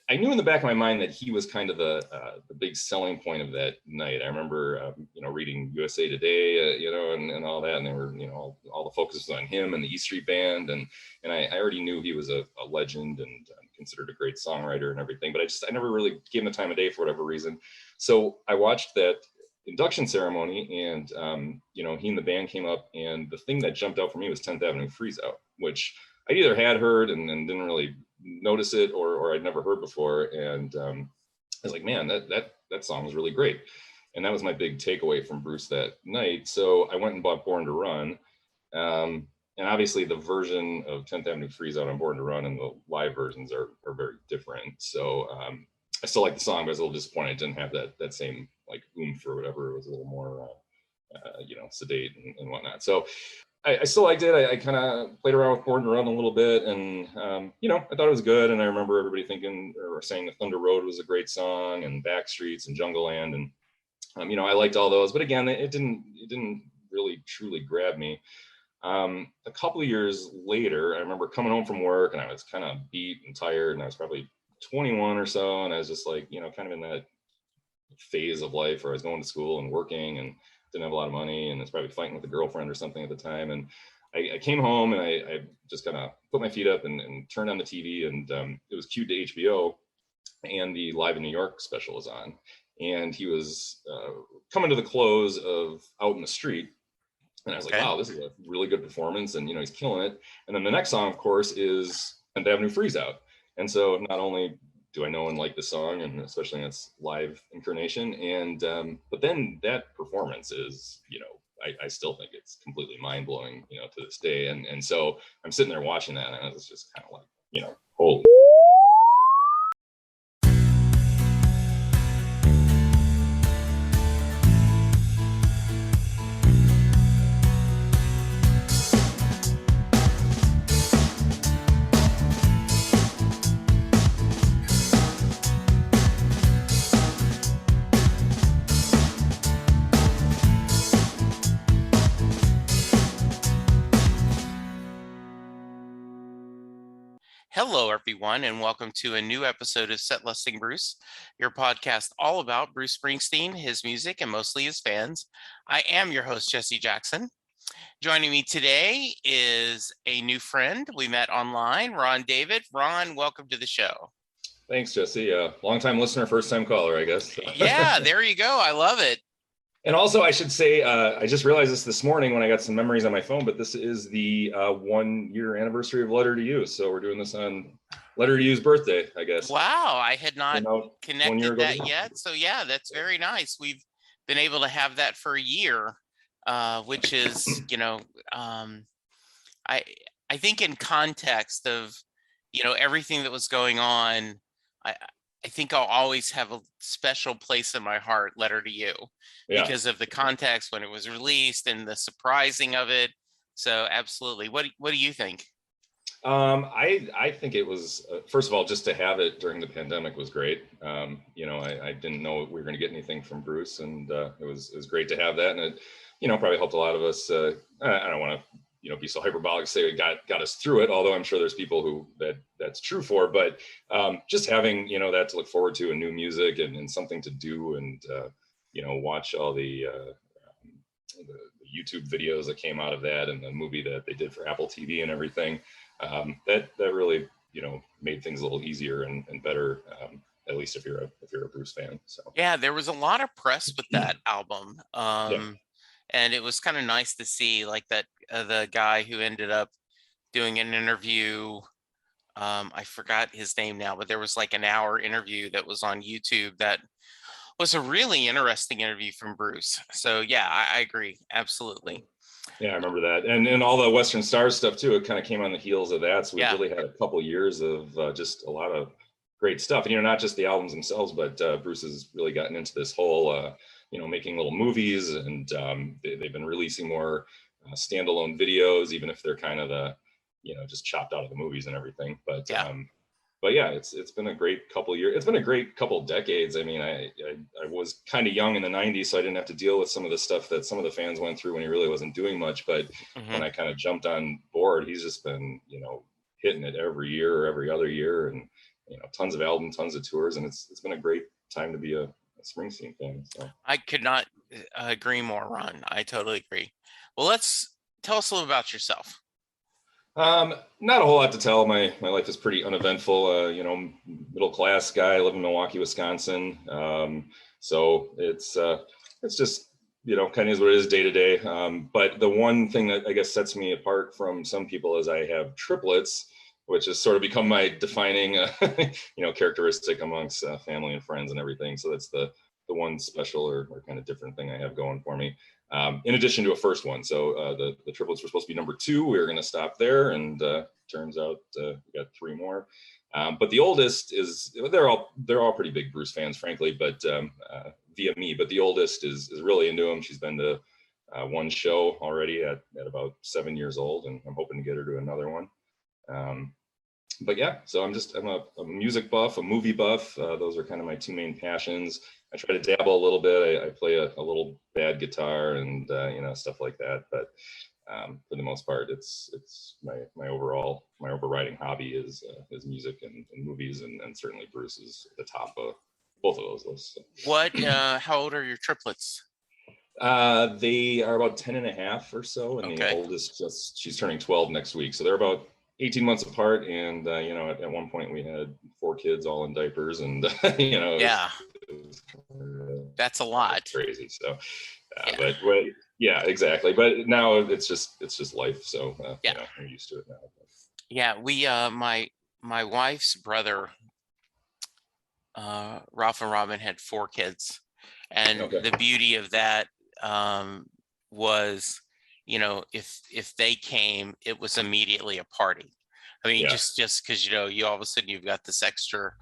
I knew in the back of my mind that he was kind of the big selling point of that night. I remember, reading USA Today, and all that, and they were, all the focus was on him and the E Street Band, and I already knew he was a legend and considered a great songwriter and everything, but I never really gave him the time of day for whatever reason. So I watched that induction ceremony, and he and the band came up, and the thing that jumped out for me was 10th Avenue Freeze Out, which I either had heard and didn't really notice it, or I'd never heard before. And I was like, man, that song was really great. And that was my big takeaway from Bruce that night. So I went and bought Born to Run. And obviously the version of 10th Avenue Freeze Out on Born to Run and the live versions are very different. So I still like the song, but I was a little disappointed it didn't have that same like oomph or whatever. It was a little more sedate and whatnot. So I still liked it. I kind of played around with Born to Run a little bit, and I thought it was good. And I remember everybody thinking or saying that Thunder Road was a great song, and Backstreets and Jungle Land, and I liked all those. But again, it didn't really truly grab me. A couple of years later, I remember coming home from work, and I was kind of beat and tired, and I was probably 21 or so, and I was just like, kind of in that phase of life where I was going to school and working and didn't have a lot of money, and was probably fighting with a girlfriend or something at the time. And I came home, and I just kind of put my feet up and turned on the TV, and it was cued to HBO, and the Live in New York special was on, and he was coming to the close of Out in the Street. And I was like, wow, this is a really good performance, and he's killing it. And then the next song, of course, is 10th Avenue Freeze Out. And so not only do I know and like the song, and especially in its live incarnation, and but then that performance is, I still think it's completely mind-blowing, to this day. And so I'm sitting there watching that, and I was just kind of like, holy. Hello, everyone, and welcome to a new episode of Set Listing Bruce, your podcast all about Bruce Springsteen, his music, and mostly his fans. I am your host, Jesse Jackson. Joining me today is a new friend we met online, Ron David. Ron, welcome to the show. Thanks, Jesse. Long-time listener, first-time caller, I guess. Yeah, there you go. I love it. And also, I should say, I just realized this morning when I got some memories on my phone, but this is the 1-year anniversary of Letter to You. So we're doing this on Letter to You's birthday, I guess. Wow, I had not connected that yet. So yeah, that's very nice. We've been able to have that for a year, which is, I think in context of, everything that was going on, I think I'll always have a special place in my heart, Letter to You, because of the context when it was released and the surprising of it. So absolutely. What do you think? I think it was, first of all, just to have it during the pandemic was great. I didn't know we were going to get anything from Bruce, and it was great to have that. And it, probably helped a lot of us. I don't want to, be so hyperbolic to say it got us through it, although I'm sure there's people who that's true for, but just having, that to look forward to, and new music and something to do, and, watch all the YouTube videos that came out of that, and the movie that they did for Apple TV and everything, that really, made things a little easier and better, at least if you're a Bruce fan. So yeah, there was a lot of press with that album. And it was kind of nice to see like that the guy who ended up doing an interview, I forgot his name now, but there was like an hour interview that was on YouTube that was a really interesting interview from Bruce. So yeah, I agree. Absolutely. Yeah, I remember that. And all the Western Stars stuff too, it kind of came on the heels of that. So we really had a couple years of just a lot of great stuff. And, not just the albums themselves, but Bruce has really gotten into this whole, making little movies, and they've been releasing more standalone videos, even if they're kind of the, just chopped out of the movies and everything. But yeah, it's been a great couple of years. It's been a great couple of decades. I mean, I was kind of young in the 90s, so I didn't have to deal with some of the stuff that some of the fans went through when he really wasn't doing much. But when I kind of jumped on board, he's just been, hitting it every year or every other year. And tons of albums, tons of tours, and it's been a great time to be a Springsteen fan. So I could not agree more, Ron. I totally agree. Well, let's tell us a little about yourself. not a whole lot to tell. My life is pretty uneventful. Middle class guy, live in Milwaukee, Wisconsin. So it's just kind of is what it is day to day. But the one thing that I guess sets me apart from some people is I have triplets, which has sort of become my defining characteristic amongst family and friends and everything. So that's the one special or kind of different thing I have going for me. In addition to a first one. So the triplets were supposed to be number 2. We were going to stop there, and turns out we got 3 more. But the oldest is they're all pretty big Bruce fans, frankly, but via me. But the oldest is really into him. She's been to one show already at about 7 years old, and I'm hoping to get her to another one. But yeah, so I'm a music buff, a movie buff. Those are kind of my 2 main passions. I try to dabble a little bit. I play a little bad guitar and stuff like that. But for the most part, it's my overriding hobby is music and movies, and certainly Bruce is at the top of both of those lists. What? How old are your triplets? They are about 10 and a half or so, and Okay. the oldest she's turning 12 next week, so they're about 18 months apart. And at one point we had 4 kids all in diapers, and that's a lot. Crazy. So yeah. but yeah, exactly. But now it's just life. So I'm used to it now. Yeah, we my wife's brother, Ralph and Robin, had 4 kids, and the beauty of that was, if they came, it was immediately a party. I mean, just because you all of a sudden you've got this extra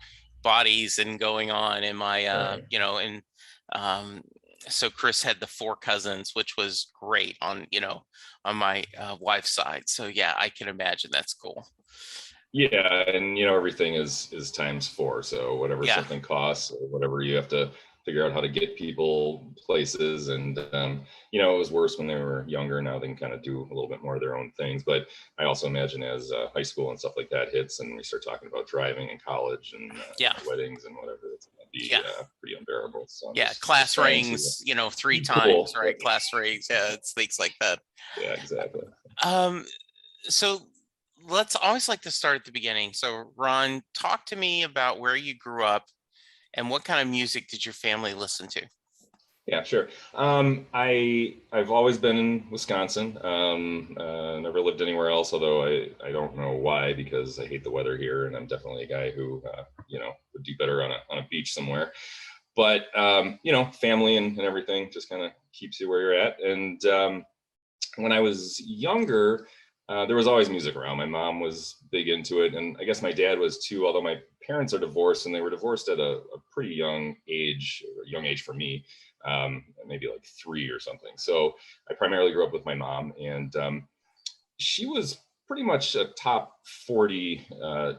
bodies and going on, and my so Chris had the 4 cousins, which was great on my wife's side. So yeah, I can imagine that's cool. Yeah, and everything is times 4. So whatever something costs, or whatever you have to figure out how to get people places. And it was worse when they were younger. Now they can kind of do a little bit more of their own things. But I also imagine as high school and stuff like that hits, and we start talking about driving in college and weddings and whatever, it's going to be pretty unbearable. So class rings, 3 times, right? Class rings, it's things like that. Yeah, exactly. So let's always like to start at the beginning. So Ron, talk to me about where you grew up and what kind of music did your family listen to? Yeah, sure. I've always been in Wisconsin. Never lived anywhere else, although I don't know why, because I hate the weather here, and I'm definitely a guy who would do better on a beach somewhere. But family and everything just kind of keeps you where you're at. And when I was younger, there was always music around. My mom was big into it, and I guess my dad was too, although my parents are divorced, and they were divorced at a pretty young age for me, maybe like 3 or something. So I primarily grew up with my mom, and she was pretty much a top 40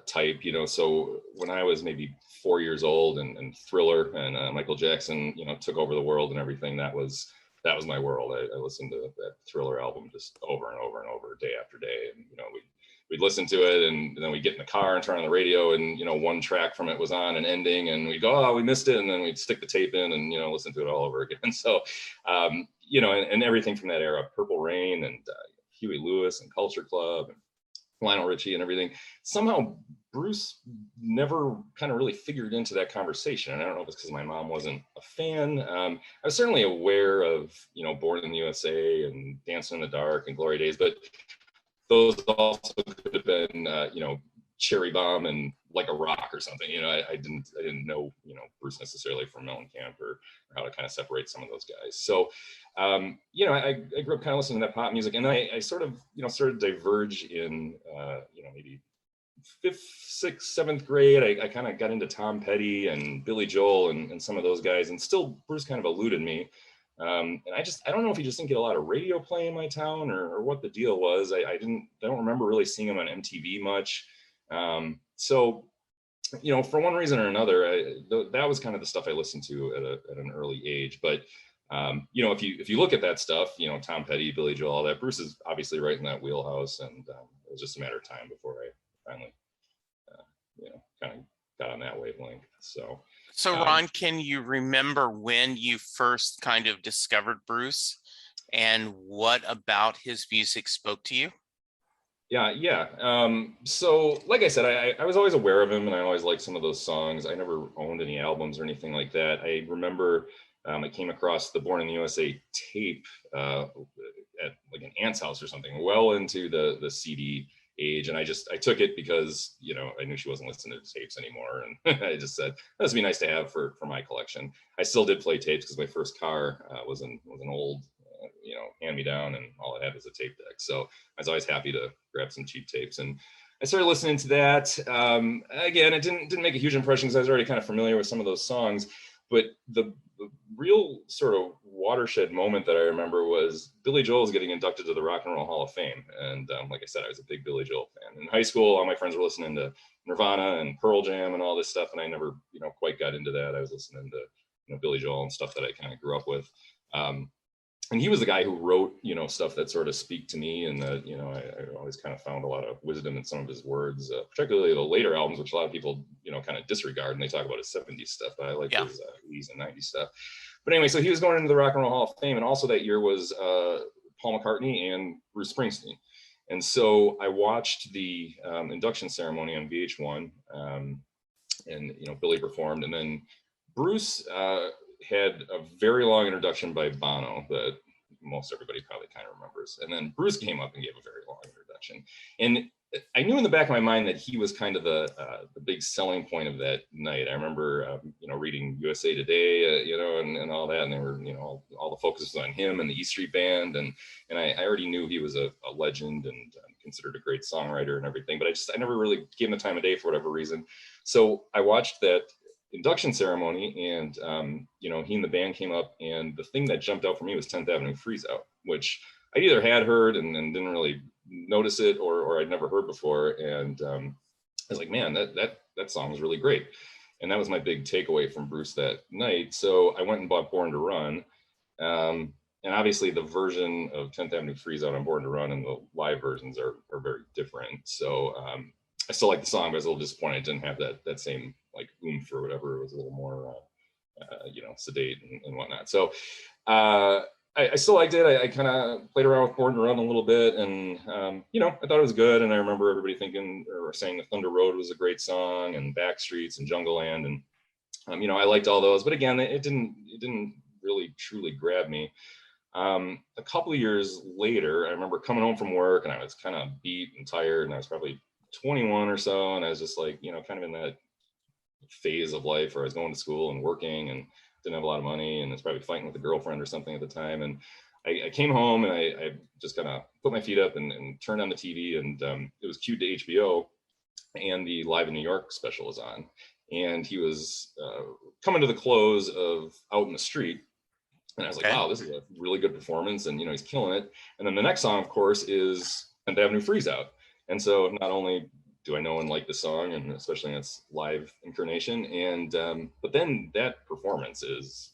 type, so when I was maybe 4 years old, and Thriller and Michael Jackson, took over the world and everything, that was my world. I listened to that Thriller album just over and over and over, day after day. And, we'd listen to it, and then we'd get in the car and turn on the radio, and, one track from it was on and ending, and we'd go, oh, we missed it. And then we'd stick the tape in and, listen to it all over again. So, and everything from that era, Purple Rain and Huey Lewis and Culture Club and Lionel Richie and everything. Somehow Bruce never kind of really figured into that conversation. And I don't know if it's because my mom wasn't a fan. I was certainly aware of, Born in the USA and Dancing in the Dark and Glory Days, but those also could have been, Cherry Bomb and Like a Rock or something. I didn't know, Bruce necessarily from Mellencamp or how to kind of separate some of those guys. So, I grew up kind of listening to that pop music, and then I sort of, started to diverge in, maybe 5th, 6th, 7th grade. I kind of got into Tom Petty and Billy Joel and some of those guys, and still Bruce kind of eluded me. And I don't know if he just didn't get a lot of radio play in my town or what the deal was. I don't remember really seeing him on MTV much. So, for one reason or another, that was kind of the stuff I listened to at an early age. But, if you look at that stuff, Tom Petty, Billy Joel, all that, Bruce is obviously right in that wheelhouse. And it was just a matter of time before I finally, kind of got that wavelength. So So Ron, can you remember when you first kind of discovered Bruce and what about his music spoke to you? Yeah. So like I said, I was always aware of him, and I always liked some of those songs. I never owned any albums or anything like that. I remember I came across the Born in the USA tape at like an aunt's house or something, well into the CD age, and I took it because I knew she wasn't listening to tapes anymore, and I just said this would be nice to have for my collection. I still did play tapes because my first car was an old hand me down, and all it had was a tape deck. So I was always happy to grab some cheap tapes, and I started listening to that. Again, it didn't make a huge impression because I was already kind of familiar with some of those songs. But the real sort of watershed moment that I remember was Billy Joel's getting inducted to the Rock and Roll Hall of Fame. And like I said, I was a big Billy Joel fan. In high school, all my friends were listening to Nirvana and Pearl Jam and all this stuff, and I never, quite got into that. I was listening to, Billy Joel and stuff that I kind of grew up with. And he was the guy who wrote, stuff that sort of speak to me, and that, I always kind of found a lot of wisdom in some of his words, particularly the later albums, which a lot of people, kind of disregard, and they talk about his 70s stuff, but I like his 80s and 90s stuff. But anyway, so he was going into the Rock and Roll Hall of Fame, and also that year was Paul McCartney and Bruce Springsteen. And so I watched the induction ceremony on VH1, and, Billy performed, and then Bruce had a very long introduction by Bono that most everybody probably kind of remembers. And then Bruce came up and gave a very long introduction. And I knew in the back of my mind that he was kind of the big selling point of that night. I remember, reading USA Today, and all that. And they were, all the focus was on him and the E Street Band. And I already knew he was a legend and considered a great songwriter and everything. But I never really gave him the time of day for whatever reason. So I watched that induction ceremony, and he and the band came up, and the thing that jumped out for me was 10th Avenue Freeze Out, which I either had heard and didn't really notice it, or I'd never heard before. And I was like, man, that song was really great. And that was my big takeaway from Bruce that night. So I went and bought Born to Run, and obviously the version of 10th Avenue Freeze Out on Born to Run and the live versions are very different. So I still like the song, but I was a little disappointed it didn't have that same like oomph or whatever. It was a little more, sedate and whatnot. So I still liked it. I kind of played around with Born to Run a little bit, and I thought it was good. And I remember everybody thinking or saying that Thunder Road was a great song, and Backstreets and Jungle Land, and I liked all those. But again, it didn't really truly grab me. A couple of years later, I remember coming home from work, and I was kind of beat and tired, and I was probably 21 or so, and I was just like, kind of in that phase of life where I was going to school and working and didn't have a lot of money, and was probably fighting with a girlfriend or something at the time. And I came home, and I just kind of put my feet up and turned on the TV, and it was cued to HBO, and the Live in New York special was on, and he was coming to the close of Out in the Street. And I was like, wow, this is a really good performance, and he's killing it. And then the next song, of course, is 10th Avenue Freeze Out. And so not only do I know and like the song, and especially in its live incarnation, and but then that performance is,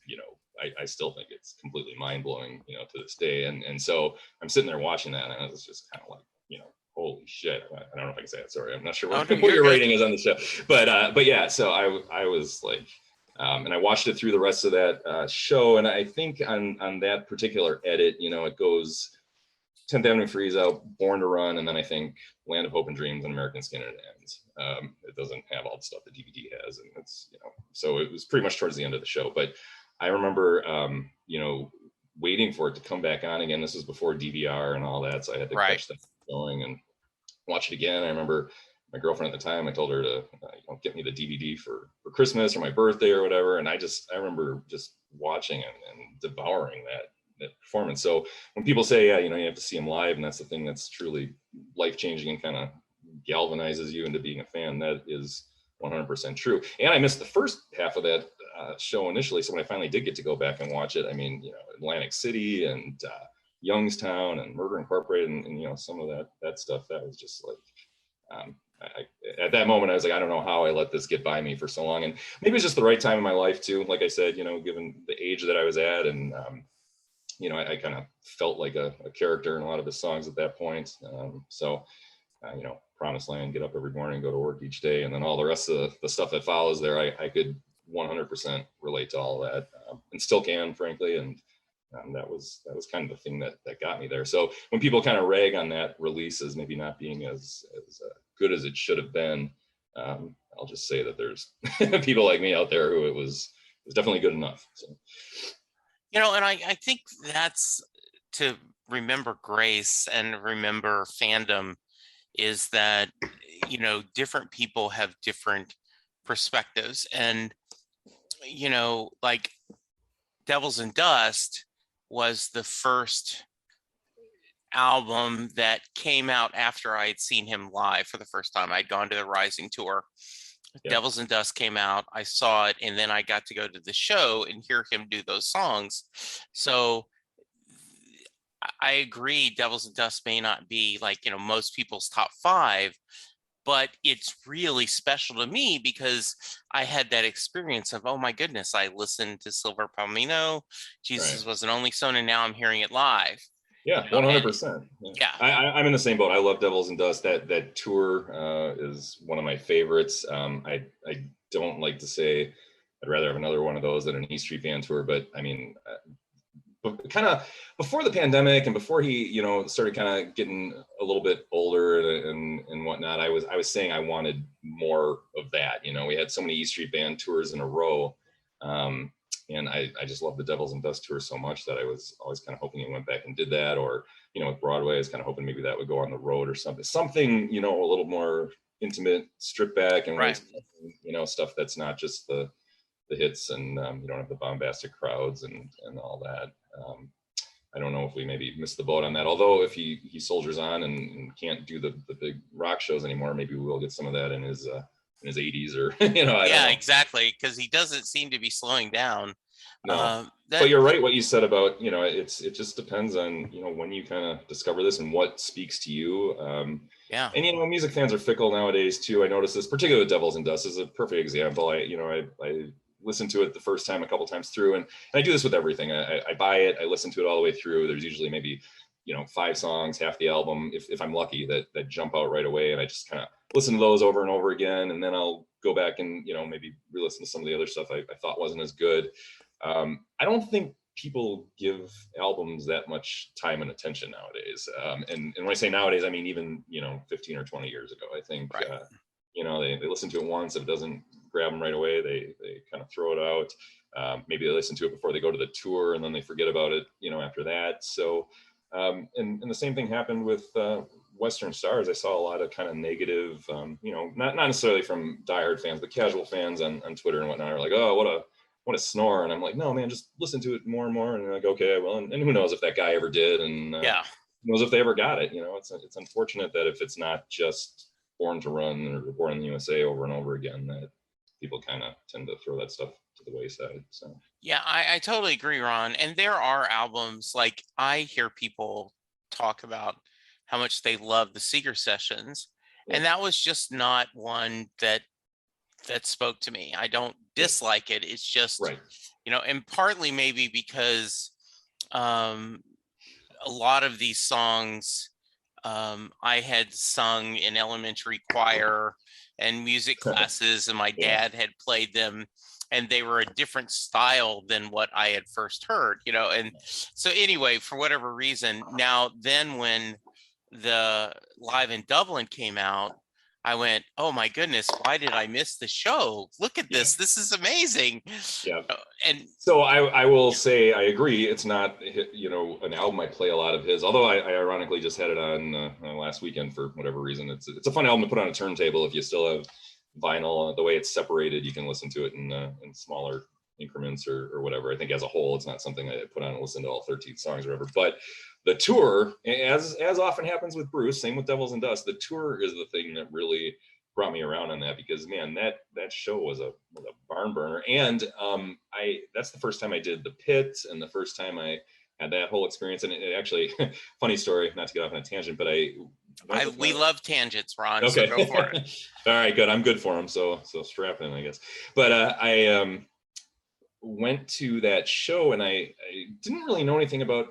I still think it's completely mind blowing, to this day. And so I'm sitting there watching that, and I was just kind of like, holy shit. I don't know if I can say that. Sorry, I'm not sure what your rating is on the show, but yeah. So I was like, and I watched it through the rest of that show, and I think on that particular edit, it goes 10th Avenue Freeze Out, Born to Run, and then I think Land of Hope and Dreams and American Skin, and it ends. It doesn't have all the stuff the DVD has, and it's, so it was pretty much towards the end of the show. But I remember, waiting for it to come back on again. This was before DVR and all that, so I had to catch that going and watch it again. I remember my girlfriend at the time, I told her to get me the DVD for Christmas or my birthday or whatever, and I remember just watching and devouring that performance. So when people say, yeah, you have to see him live, and that's the thing that's truly life-changing and kind of galvanizes you into being a fan, that is 100% true. And I missed the first half of that show initially, so when I finally did get to go back and watch it, I mean, Atlantic City and Youngstown and Murder Incorporated, and some of that stuff, that was just like, at that moment, I was like, I don't know how I let this get by me for so long. And maybe it's just the right time in my life too. Like I said, given the age that I was at, and I kind of felt like a character in a lot of his songs at that point. So promised land, get up every morning, go to work each day, and then all the rest of the stuff that follows there, I could 100% relate to all that, and still can, frankly. And that was kind of the thing that got me there. So when people kind of rag on that release as maybe not being as good as it should have been, I'll just say that there's people like me out there who it was definitely good enough. So. You know, and I think that's to remember grace and remember fandom is that, you know, different people have different perspectives. And, you know, like Devils and Dust was the first album that came out after I had seen him live for the first time. I'd gone to the Rising tour. Yeah. Devils and Dust came out, I saw it, and then I got to go to the show and hear him do those songs. So I agree, Devils and Dust may not be like, you know, most people's top 5, but it's really special to me because I had that experience of, oh my goodness, I listened to Silver Palomino, Jesus Was an Only Son, and now I'm hearing it live. Yeah, 100%. Yeah, I'm in the same boat. I love Devils and Dust. That tour is one of my favorites. I don't like to say I'd rather have another one of those than an E Street Band tour, but I mean, kind of before the pandemic and before he, you know, started kind of getting a little bit older and whatnot, I was saying I wanted more of that. You know, we had so many E Street Band tours in a row. And I just love the Devils and Dust tour so much that I was always kind of hoping he went back and did that. Or, you know, with Broadway, I was kind of hoping maybe that would go on the road or something, you know, a little more intimate, stripped back, and right. You know, stuff that's not just the hits, and you don't have the bombastic crowds and all that. I don't know if we maybe missed the boat on that. Although if he soldiers on and can't do the big rock shows anymore, maybe we will get some of that in his 80s, or you know. I don't know. Exactly, because he doesn't seem to be slowing down. No, but you're right what you said about, you know, it just depends on, you know, when you kind of discover this and what speaks to you. Yeah. And you know, music fans are fickle nowadays too. I noticed this, particularly with Devils and Dust is a perfect example. I listened to it the first time a couple times through, and I do this with everything. I buy it, I listen to it all the way through. There's usually maybe, you know, 5 songs, half the album, if I'm lucky, that jump out right away, and I just kind of listen to those over and over again, and then I'll go back and, you know, maybe re-listen to some of the other stuff I thought wasn't as good. I don't think people give albums that much time and attention nowadays. And when I say nowadays, I mean even, you know, 15 or 20 years ago. I think, right. You know, they listen to it once. If it doesn't grab them right away, they kind of throw it out. Maybe they listen to it before they go to the tour, and then they forget about it, you know, after that. So, and the same thing happened with Western Stars. I saw a lot of kind of negative, you know, not necessarily from diehard fans, but casual fans on Twitter and whatnot are like, oh, what a snore. And I'm like, no, man, just listen to it more and more. And they're like, okay, well, and who knows if that guy ever did, and who knows if they ever got it. You know, it's unfortunate that if it's not just Born to Run or Born in the USA over and over again, that people kind of tend to throw that stuff to the wayside. So yeah, I totally agree, Ron. And there are albums, like I hear people talk about how much they love the Seeger sessions, and that was just not one that spoke to me. I don't dislike it. It's just, you know, and partly maybe because a lot of these songs I had sung in elementary choir and music classes, and my dad had played them, and they were a different style than what I had first heard, you know. And so anyway, for whatever reason, now then when the Live in Dublin came out, I went, oh my goodness, why did I miss the show? Look at this. This is amazing. Yeah. And so I will say, I agree. It's not, you know, an album I play a lot of his, although I ironically just had it on last weekend for whatever reason. It's a fun album to put on a turntable. If you still have vinyl, the way it's separated, you can listen to it in smaller increments or whatever. I think as a whole, it's not something I put on and listen to all 13 songs or whatever, but the tour, as often happens with Bruce, same with Devils and Dust, the tour is the thing that really brought me around on that, because man, that show was a barn burner. And that's the first time I did the pit, and the first time I had that whole experience. And it actually, funny story, not to get off on a tangent, but we love tangents, Ron. Okay. So go for it. All right, good. I'm good for them. So strap in, I guess. But I went to that show, and I didn't really know anything about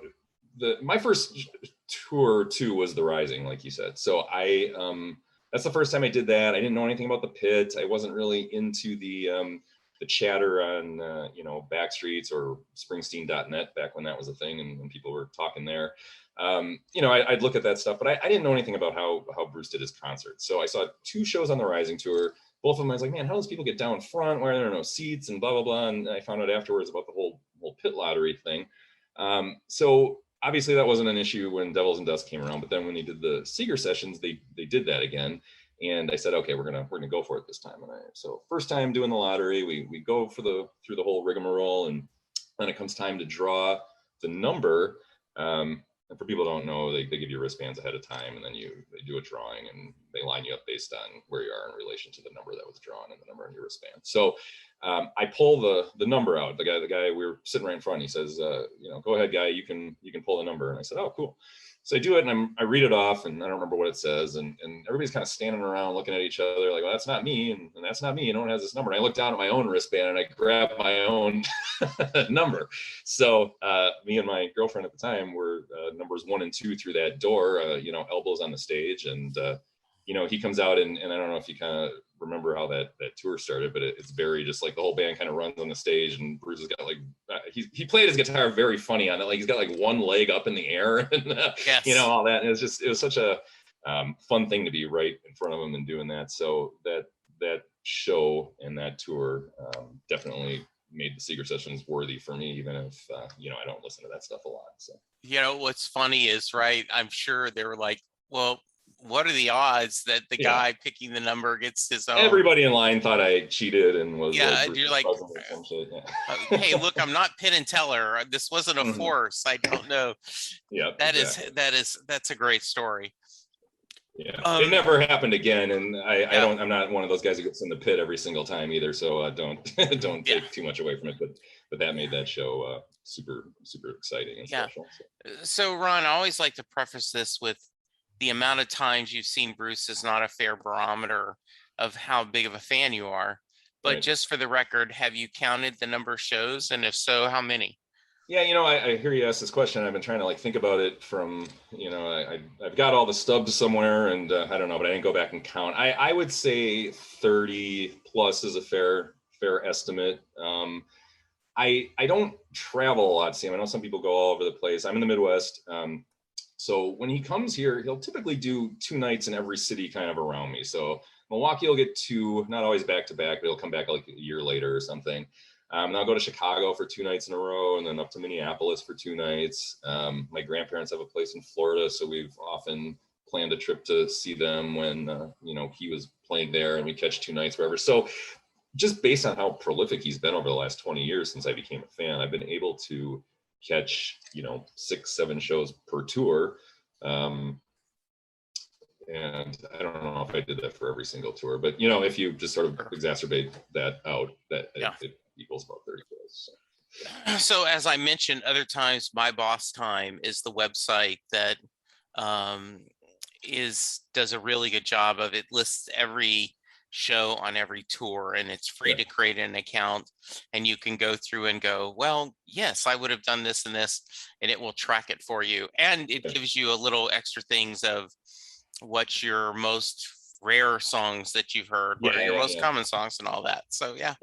my first tour too was the Rising, like you said. So I that's the first time I did that. I didn't know anything about the pit. I wasn't really into the chatter on Backstreets or Springsteen.net back when that was a thing and when people were talking there. I'd look at that stuff, but I didn't know anything about how Bruce did his concerts. So I saw 2 shows on the Rising tour. Both of them, I was like, man, how does people get down front? Why are there no seats and blah blah blah? And I found out afterwards about the whole pit lottery thing. So obviously that wasn't an issue when Devils and Dust came around, but then when they did the Seeger sessions, they did that again. And I said, okay, we're gonna go for it this time. And so first time doing the lottery, we go through the whole rigmarole, and then it comes time to draw the number. And for people who don't know, they give you wristbands ahead of time, and then they do a drawing, and they line you up based on where you are in relation to the number that was drawn and the number on your wristband. So I pull the number out. The guy we were sitting right in front, he says, go ahead, guy, you can pull the number. And I said, oh, cool. So I do it, and I read it off, and I don't remember what it says, and everybody's kind of standing around looking at each other like, well, that's not me, and that's not me. No one has this number. And I look down at my own wristband, and I grab my own number. So me and my girlfriend at the time were numbers 1 and 2 through that door, elbows on the stage, and he comes out, and I don't know if you kind of remember how that tour started, but it's very just like the whole band kind of runs on the stage, and Bruce has got like he played his guitar very funny on it, like he's got like one leg up in the air, and Yes. all that, and it was such a fun thing to be right in front of him and doing that. So that show and that tour definitely made the Seeger sessions worthy for me, even if I don't listen to that stuff a lot. So What's funny is, right, I'm sure they were like, well, what are the odds that the guy picking the number gets his own? Everybody in line thought I cheated and was you're like, hey, look, I'm not Penn and Teller. This wasn't a force. I don't know. Yeah, that's a great story. Yeah, it never happened again, and I'm not one of those guys who gets in the pit every single time either. So don't take too much away from it. But that made that show super exciting and special. So Ron, I always like to preface this with the amount of times you've seen Bruce is not a fair barometer of how big of a fan you are. But just for the record, have you counted the number of shows? And if so, how many? Yeah, I hear you ask this question. I've been trying to think about it from, I've got all the stubs somewhere, and I don't know, but I didn't go back and count. I would say 30 plus is a fair estimate. I don't travel a lot, Sam. I know some people go all over the place. I'm in the Midwest. So when he comes here, he'll typically do 2 nights in every city kind of around me. So Milwaukee will get 2, not always back to back, but he'll come back like a year later or something. And I'll go to Chicago for 2 nights in a row, and then up to Minneapolis for 2 nights. My grandparents have a place in Florida, so we've often planned a trip to see them when he was playing there, and we catch 2 nights wherever. So just based on how prolific he's been over the last 20 years since I became a fan, I've been able to catch 6-7 shows per tour. And I don't know if I did that for every single tour, but if you just sort of exacerbate that out, it equals about 30 shows. So as I mentioned other times, My Boss Time is the website that does a really good job of it. Lists every show on every tour, and it's free to create an account, and you can go through and go, well, yes, I would have done this and this, and it will track it for you, and it gives you a little extra things of what's your most rare songs that you've heard, what are your most common songs, and all that. So I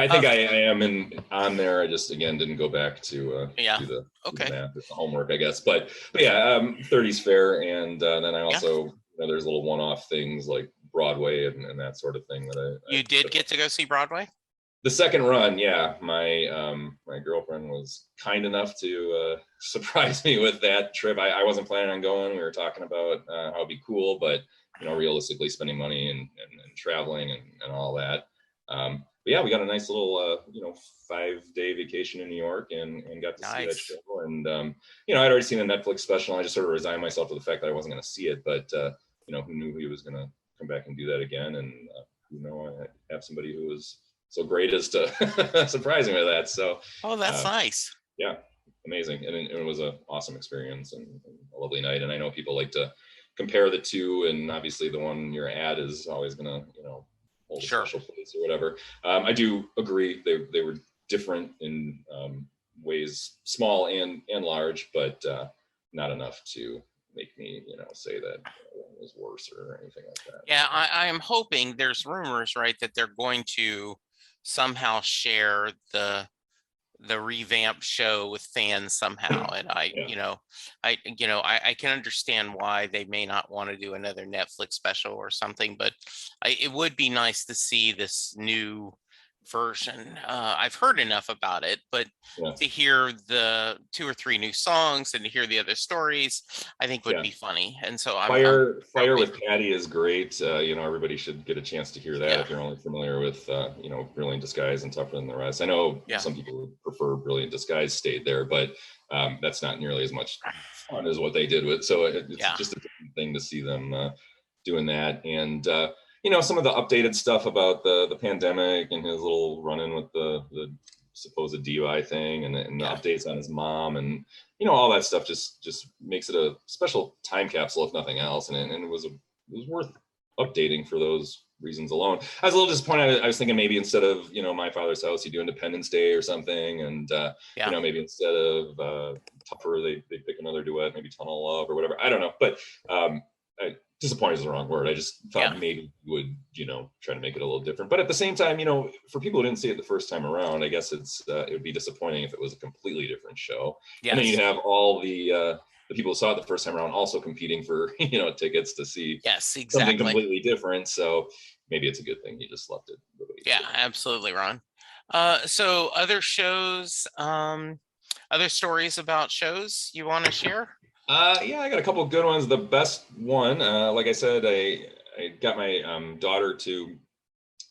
think I am on there. I just again didn't go back to do the math, the homework, I guess, but 30's fair, and then I also there's little one-off things like Broadway and that sort of thing that you did get to go see Broadway. The second run, my girlfriend was kind enough to surprise me with that trip. I wasn't planning on going. We were talking about how it'd be cool, but realistically spending money and traveling and all that. But we got a nice little 5-day vacation in New York and got to see that show. And I'd already seen a Netflix special. And I just sort of resigned myself to the fact that I wasn't going to see it, but who knew he was going to come back and do that again? And I have somebody who was so great as to surprise me with that. So that's nice. Yeah, amazing. And it was an awesome experience and a lovely night. And I know people like to compare the two, and obviously the one you're at is always gonna hold a special place or whatever. I do agree they were different in ways, small and large, but not enough to make me, say that one was worse or anything like that. Yeah, I am hoping, there's rumors, right, that they're going to somehow share the revamped show with fans somehow. And Yeah, I can understand why they may not want to do another Netflix special or something, but it would be nice to see this new version. I've heard enough about it, but yeah, to hear the 2 or 3 new songs and to hear the other stories, I think would yeah. be funny. And so I'm Fire hoping, with Patty is great. Everybody should get a chance to hear that yeah, if you're only familiar with, Brilliant Disguise and Tougher Than the Rest. I know yeah, some people who prefer Brilliant Disguise stayed there, but that's not nearly as much fun as what they did with. So it's yeah, just a different thing to see them doing that. And some of the updated stuff about the pandemic and his little run-in with the supposed DUI thing, and the yeah, updates on his mom, and all that stuff just makes it a special time capsule, if nothing else. And it was worth updating for those reasons alone. I was a little disappointed. I was thinking maybe instead of My Father's House, you do Independence Day or something, and yeah, maybe instead of Tougher, they pick another duet, maybe Tunnel of Love or whatever. I don't know, but disappointed is the wrong word. I just yeah. thought maybe you would, try to make it a little different. But at the same time, for people who didn't see it the first time around, I guess it would be disappointing if it was a completely different show. And then you'd Yes, have all the people who saw it the first time around also competing for tickets to see yes, something exactly. completely different. So maybe it's a good thing you just left it the way you Yeah, did. absolutely, Ron. So other shows, other stories about shows you want to share? Yeah, I got a couple of good ones. The best one, like I said, I got my daughter to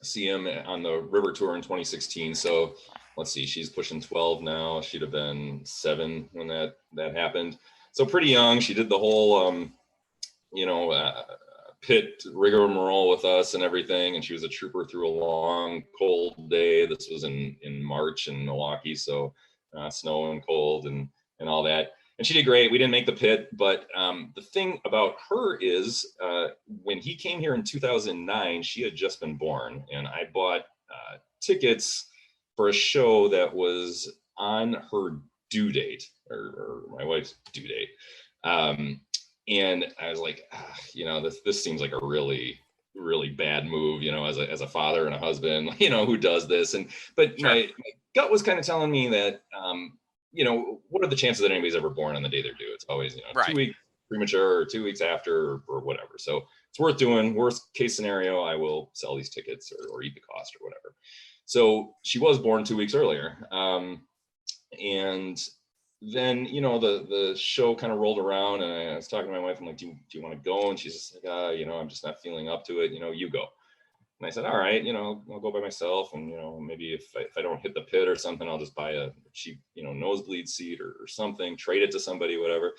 see him on the River Tour in 2016. So let's see, she's pushing 12 now. She'd have been 7 when that happened. So pretty young. She did the whole you know, uh, pit rigmarole with us and everything. And she was a trooper through a long, cold day. This was in March in Milwaukee, so snow and cold and all that. And she did great. We didn't make the pit, but the thing about her is when he came here in 2009, she had just been born, and I bought tickets for a show that was on her due date, or my wife's due date. Um, and I was like, this seems like a really really bad move, as a father and a husband, who does this. But Sure. my gut was kind of telling me that what are the chances that anybody's ever born on the day they're due? It's always 2 Right. weeks premature or 2 weeks after, or whatever. So it's worth doing. Worst case scenario, I will sell these tickets or eat the cost or whatever. So she was born 2 weeks earlier. And then the show kind of rolled around, and I was talking to my wife. I'm like, do you want to go? And she's just like, I'm just not feeling up to it. You go. And I said, all right, I'll go by myself, and maybe if I don't hit the pit or something, I'll just buy a cheap nosebleed seat or something, trade it to somebody, whatever.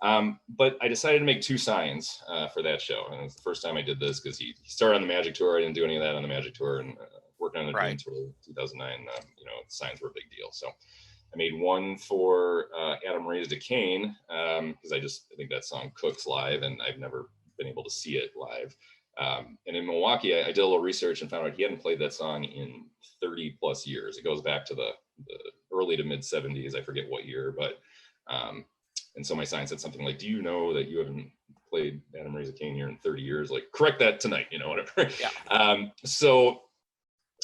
But I decided to make 2 signs for that show, and it was the first time I did this because he started on the Magic Tour. I didn't do any of that on the Magic Tour, and working on the Dream Right. Tour 2009. Signs were a big deal, so I made one for Adam Raised a Cain because I think that song cooks live, and I've never been able to see it live. And in Milwaukee, I did a little research and found out he hadn't played that song in 30 plus years. It goes back to the early to mid 70s. I forget what year, but and so my sign said something like, "Do you know that you haven't played Adam Raised a Cain here in 30 years? Like, correct that tonight, whatever." Yeah. So,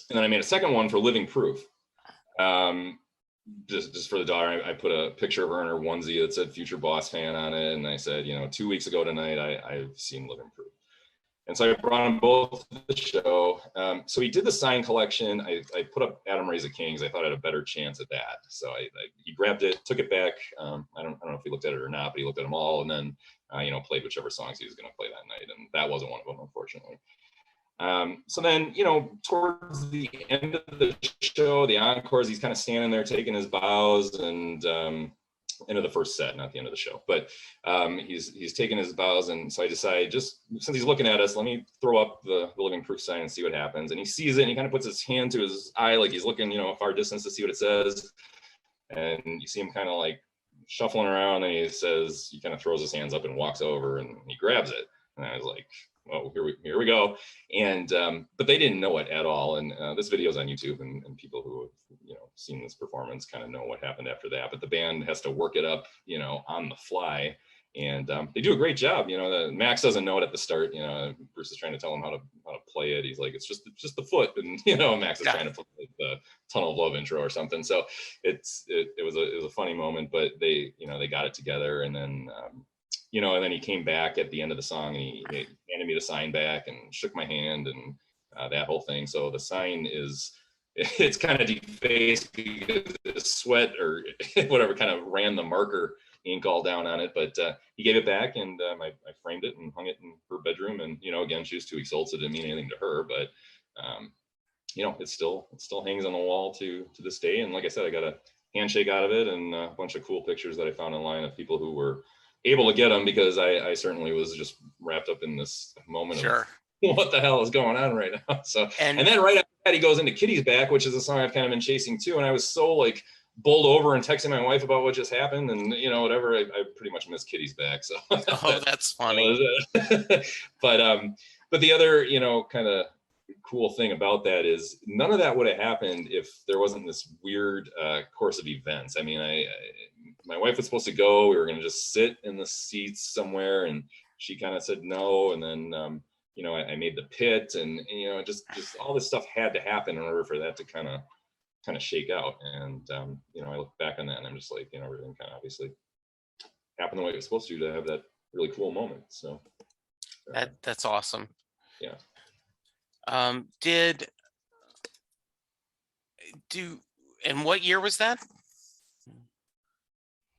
and then I made a second one for Living Proof. Just for the daughter, I put a picture of her in her onesie that said "Future Boss Fan" on it, and I said, 2 weeks ago tonight, I've seen Living Proof. And so I brought them both to the show. So he did the sign collection. I put up Adam Raised a Cain because I thought I had a better chance at that. So he grabbed it, took it back. I don't know if he looked at it or not, but he looked at them all, and then played whichever songs he was going to play that night. And that wasn't one of them, unfortunately. So then, towards the end of the show, the encores, he's kind of standing there taking his bows, and end of the first set, not the end of the show, but he's taking his bows. And so I decided, just since he's looking at us, let me throw up the Living Proof sign and see what happens. And he sees it, and he kind of puts his hand to his eye like he's looking, a far distance to see what it says. And you see him kind of like shuffling around, and he kind of throws his hands up and walks over, and he grabs it. And I was like, well, here we go. And but they didn't know it at all. And this video is on YouTube, and people who have seen this performance kind of know what happened after that. But the band has to work it up, on the fly. And they do a great job. Max doesn't know it at the start. Bruce is trying to tell him how to play it. He's like, it's just the foot, and Max is trying to play the Tunnel of Love intro or something. So it was a funny moment, but they got it together, and then and then he came back at the end of the song, and he handed me the sign back and shook my hand, and that whole thing. So the sign it's kind of defaced because the sweat or whatever kind of ran the marker ink all down on it, but he gave it back, and I framed it and hung it in her bedroom. And again, she was 2 weeks old, so it didn't mean anything to her, but it still hangs on the wall to this day. And like I said, I got a handshake out of it and a bunch of cool pictures that I found online of people who were able to get them, because I certainly was just wrapped up in this moment of what the hell is going on right now. So and then right after that, he goes into Kitty's Back, which is a song I've kind of been chasing too, and I was so like bowled over and texting my wife about what just happened, and whatever. I pretty much missed Kitty's Back. So that's funny. But the other kind of cool thing about that is none of that would have happened if there wasn't this weird course of events. I mean, my wife was supposed to go. We were going to just sit in the seats somewhere, and she kind of said no, and then I made the pit, and just all this stuff had to happen in order for that to kind of shake out. And I look back on that, and I'm just like, everything kind of obviously happened the way it was supposed to have that really cool moment. So that's awesome. Yeah. And what year was that?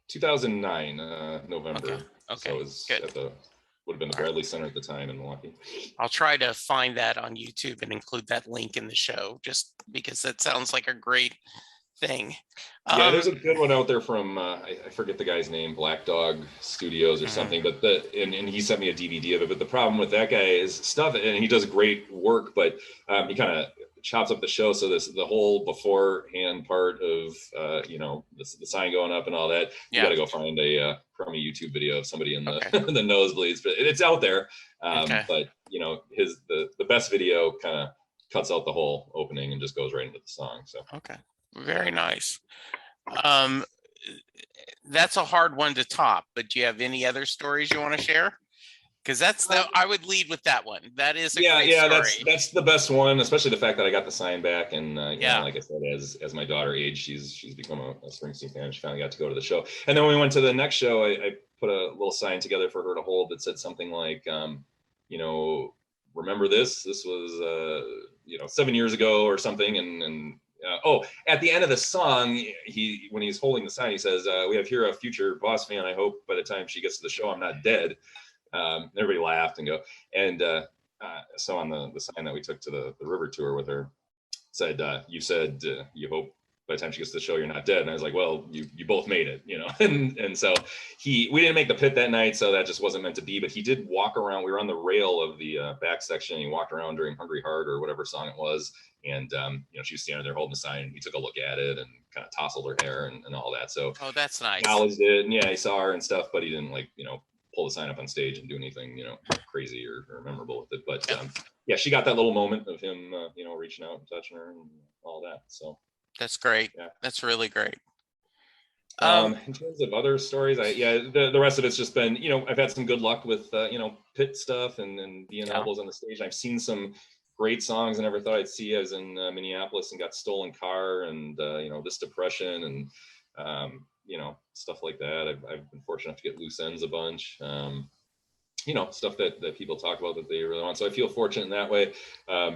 2009, November. Okay. So it was good. Would have been the Bradley Center at the time in Milwaukee. I'll try to find that on YouTube and include that link in the show, just because that sounds like a great thing. Yeah, there's a good one out there from I forget the guy's name, Black Dog Studios or something, but and he sent me a DVD of it. But the problem with that guy is stuff, and he does great work, but he kind of chops up the show. So the whole beforehand part of the sign going up and all that, you got to go find a crummy YouTube video of somebody in the in the nosebleeds, but it's out there. But the best video kind of cuts out the whole opening and just goes right into the song. So very nice. That's a hard one to top, but do you have any other stories you want to share? Because I would lead with that one. That is a great story. That's the best one, especially the fact that I got the sign back, and like I said, as my daughter aged, she's become a Springsteen fan. She finally got to go to the show, and then when we went to the next show, I put a little sign together for her to hold that said something like, remember this? This was 7 years ago or something, and at the end of the song, when he's holding the sign, he says, "We have here a future Boss fan. I hope by the time she gets to the show, I'm not dead." Everybody laughed and so on the sign that we took to the river tour with her said, "You said you hope by the time she gets to the show you're not dead." And I was like, "Well, you both made it, and so we didn't make the pit that night, so that just wasn't meant to be. But he did walk around. We were on the rail of the back section. And he walked around during Hungry Heart or whatever song it was, and she was standing there holding the sign. And he took a look at it and kind of tousled her hair and all that. So that's nice. Acknowledged it, and he saw her and stuff, but he didn't pull the sign up on stage and do anything crazy or memorable with it. But she got that little moment of him reaching out and touching her and all that. So that's great. That's really great. In terms of other stories, the rest of it's just been I've had some good luck with pit stuff and being elbows on the stage. I've seen some great songs I never thought I'd see. I was in Minneapolis and got Stolen Car and This Depression and stuff like that. I've been fortunate enough to get Loose Ends a bunch. Stuff that people talk about that they really want. So I feel fortunate in that way.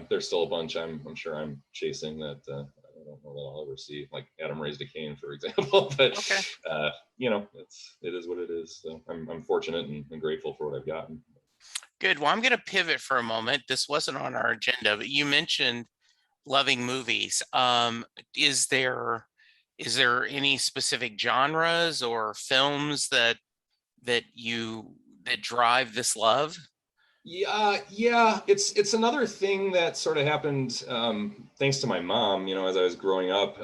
There's still a bunch I'm sure I'm chasing that I don't know that I'll ever see, like Adam Raised a Cane, for example. But it is what it is. So I'm fortunate and grateful for what I've gotten. Good. Well, I'm going to pivot for a moment. This wasn't on our agenda, but you mentioned loving movies. Is there any specific genres or films that drive this love? Yeah. It's another thing that sort of happened thanks to my mom, as I was growing up.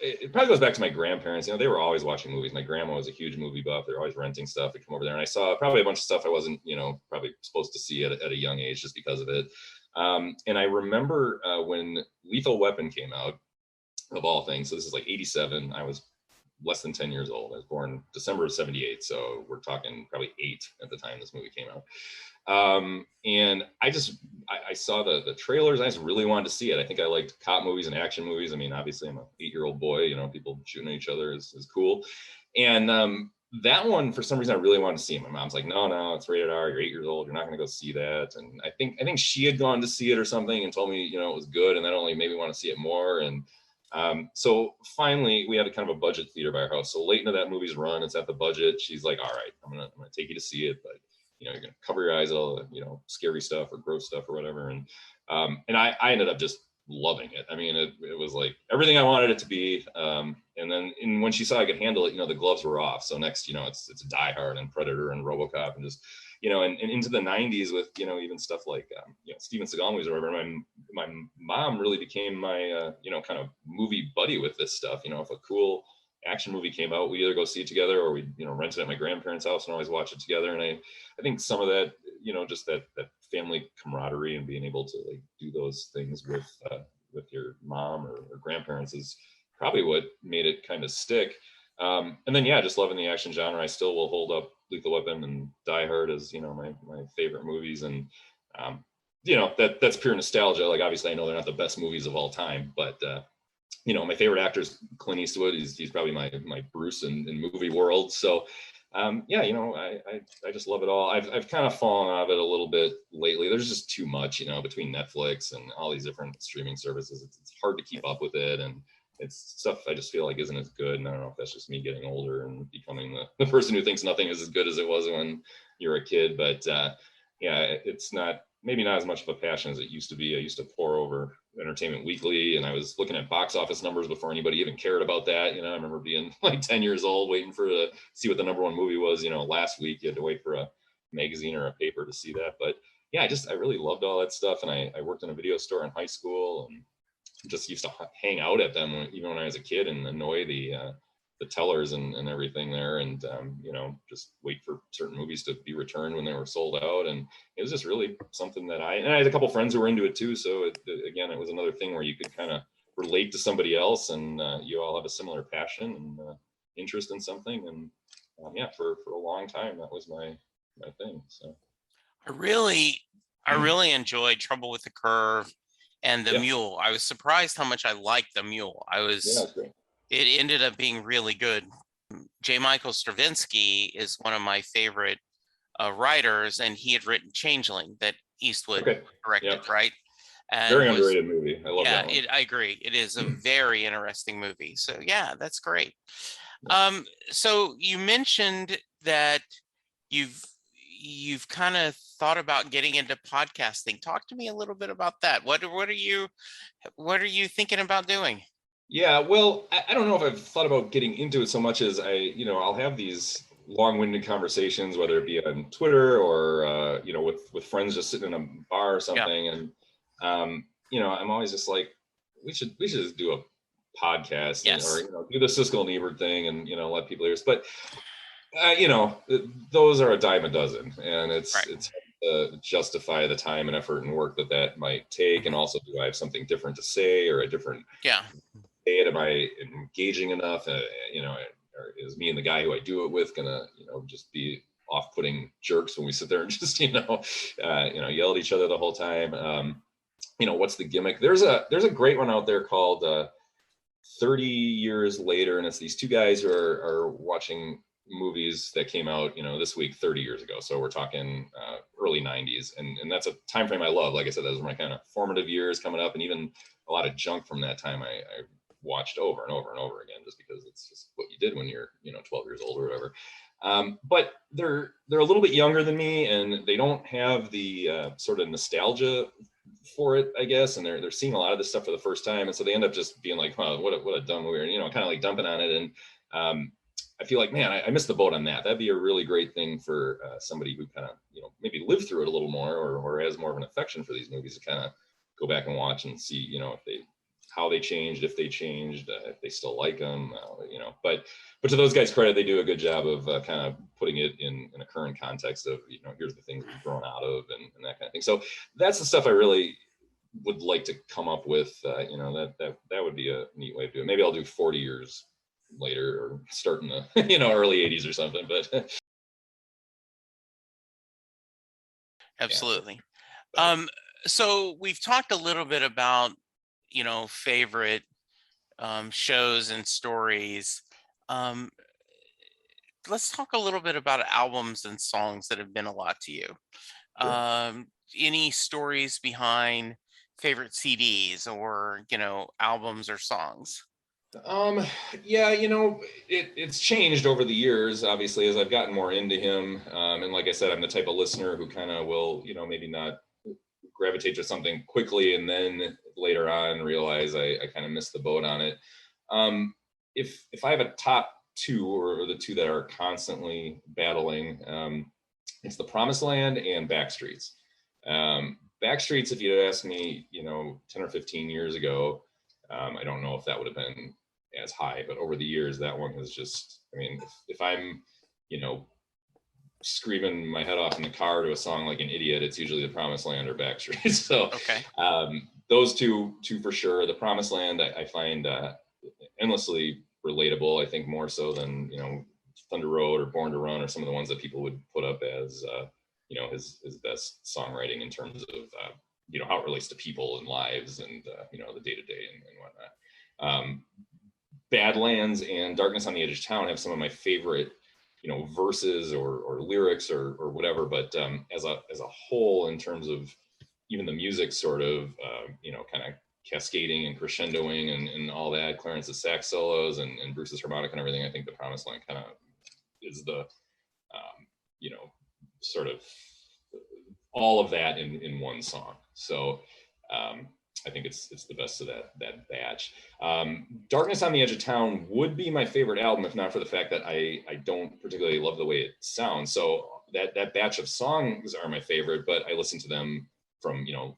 It probably goes back to my grandparents. They were always watching movies. My grandma was a huge movie buff. They're always renting stuff. I'd come over there and I saw probably a bunch of stuff I wasn't, probably supposed to see at a young age just because of it. And I remember when Lethal Weapon came out, of all things. So this is like 87. I was less than 10 years old. I was born December of 78. So we're talking probably 8 at the time this movie came out. And I saw the trailers. I just really wanted to see it. I think I liked cop movies and action movies. I mean, obviously I'm an 8-year-old boy, people shooting at each other is cool. And, that one, for some reason, I really wanted to see it. My mom's like, no, it's rated R. You're 8 years old. You're not going to go see that. And I think she had gone to see it or something and told me, it was good. And that only made me want to see it more. And so finally, we had a kind of a budget theater by our house. So late into that movie's run, it's at the budget. She's like, all right, I'm gonna take you to see it, but you're gonna cover your eyes at all the scary stuff or gross stuff or whatever. And I ended up just loving it. I mean, it was like everything I wanted it to be. And then when she saw I could handle it, the gloves were off. So next, it's Die Hard and Predator and RoboCop and just, and into the 90s with, even stuff like, Steven Seagal movies or whatever. My mom really became my, kind of movie buddy with this stuff. If a cool action movie came out, we either go see it together or we, rent it at my grandparents' house and always watch it together. And I think some of that, just that family camaraderie and being able to like do those things with your mom or grandparents is probably what made it kind of stick. And then, just loving the action genre. I still will hold up Lethal Weapon and Die Hard as, my favorite movies. And, that's pure nostalgia. Like, obviously I know they're not the best movies of all time, but, my favorite actor is Clint Eastwood. He's probably my Bruce in movie world. So, I just love it all. I've kind of fallen out of it a little bit lately. There's just too much, between Netflix and all these different streaming services. It's hard to keep up with it, and it's stuff I just feel like isn't as good. And I don't know if that's just me getting older and becoming the person who thinks nothing is as good as it was when you're a kid. But it's maybe not as much of a passion as it used to be. I used to pore over Entertainment Weekly, and I was looking at box office numbers before anybody even cared about that. I remember being like 10 years old, waiting to see what the number one movie was. Last week you had to wait for a magazine or a paper to see that. But I really loved all that stuff. And I worked in a video store in high school and just used to hang out at them even when I was a kid and annoy the tellers and everything there, and just wait for certain movies to be returned when they were sold out. And it was just really something that I had a couple friends who were into it too. So it was another thing where you could kind of relate to somebody else, and you all have a similar passion and interest in something. And for a long time that was my thing. So I really enjoyed Trouble with the Curve and The Mule. I was surprised how much I liked The Mule. That's great. It ended up being really good. J. Michael Straczynski is one of my favorite writers, and he had written Changeling that Eastwood directed, right? And very underrated movie. I love that one. I agree. It is a very interesting movie. So that's great. So you mentioned that you've kind of thought about getting into podcasting. Talk to me a little bit about that. What are you thinking about doing? Yeah, well, I don't know if I've thought about getting into it so much as I'll have these long-winded conversations, whether it be on Twitter or, with friends just sitting in a bar or something. And, I'm always just like, we should just do a podcast or, do the Siskel and Ebert thing and, let people hear us. But, those are a dime a dozen, and it's justify the time and effort and work that might take. And also, do I have something different to say or a different am I engaging enough? Or is me and the guy who I do it with gonna, just be off-putting jerks when we sit there and just, yell at each other the whole time? What's the gimmick? There's a great one out there called 30 Years Later, and it's these two guys who are watching movies that came out, this week 30 years ago. So we're talking early 90s, and that's a time frame I love. Like I said, those are my kind of formative years coming up, and even a lot of junk from that time I watched over and over and over again, just because it's just what you did when you're 12 years old or whatever. But they're a little bit younger than me, and they don't have the sort of nostalgia for it, I guess, and they're seeing a lot of this stuff for the first time, and so they end up just being like, "Huh, what a dumb movie," kind of like dumping on it. And I feel like, man, I missed the boat on that. That'd be a really great thing for somebody who kind of maybe lived through it a little more, or has more of an affection for these movies, to kind of go back and watch and see how they changed, if they changed, if they still like them, but to those guys' credit, they do a good job of kind of putting it in a current context of, here's the things we've grown out of and that kind of thing. So that's the stuff I really would like to come up with, that would be a neat way to do it. Maybe I'll do 40 years later or starting the, you know, early 80s or something, but Absolutely. but, So we've talked a little bit about, favorite shows and stories. Um, let's talk a little bit about albums and songs that have been a lot to you. sure. Any stories behind favorite CDs or, albums or songs? Um, yeah, you know, it's changed over the years, obviously, as I've gotten more into him. And like I said, I'm the type of listener who kind of will, you know, maybe not gravitate to something quickly and then later on realize I kind of missed the boat on it. Um, if I have a top two, or the two that are constantly battling, it's The Promised Land and Backstreets. Backstreets, if you'd asked me, you know, 10 or 15 years ago, I don't know if that would have been as high, but over the years, that one has just, I mean, if I'm, you know, screaming my head off in the car to a song like an idiot, it's usually The Promised Land or Backstreet. So Okay. those two for sure. The Promised Land, I find endlessly relatable. I think more so than, you know, Thunder Road or Born to Run or some of the ones that people would put up as you know, his best songwriting in terms of you know, how it relates to people and lives and you know, the day to day and whatnot. Badlands and Darkness on the Edge of Town have some of my favorite, you know, verses or lyrics or whatever. But as a whole, in terms of even the music, sort of, you know, kind of cascading and crescendoing and all that, Clarence's sax solos and Bruce's harmonica and everything, I think The Promised Land kind of is the, you know, sort of all of that in one song. So I think it's the best of that batch. Darkness on the Edge of Town would be my favorite album, if not for the fact that I don't particularly love the way it sounds. So that batch of songs are my favorite, but I listen to them from, you know,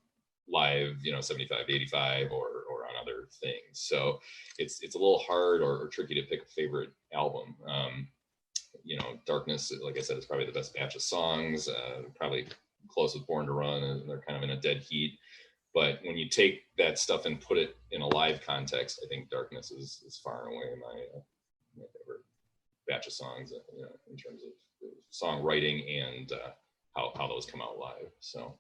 live, you know, 75, 85 or on other things. So it's a little hard or tricky to pick a favorite album. You know, Darkness, like I said, is probably the best batch of songs, probably close with Born to Run, and they're kind of in a dead heat. But when you take that stuff and put it in a live context, I think Darkness is far and away my favorite batch of songs, you know, in terms of songwriting and how those come out live. So,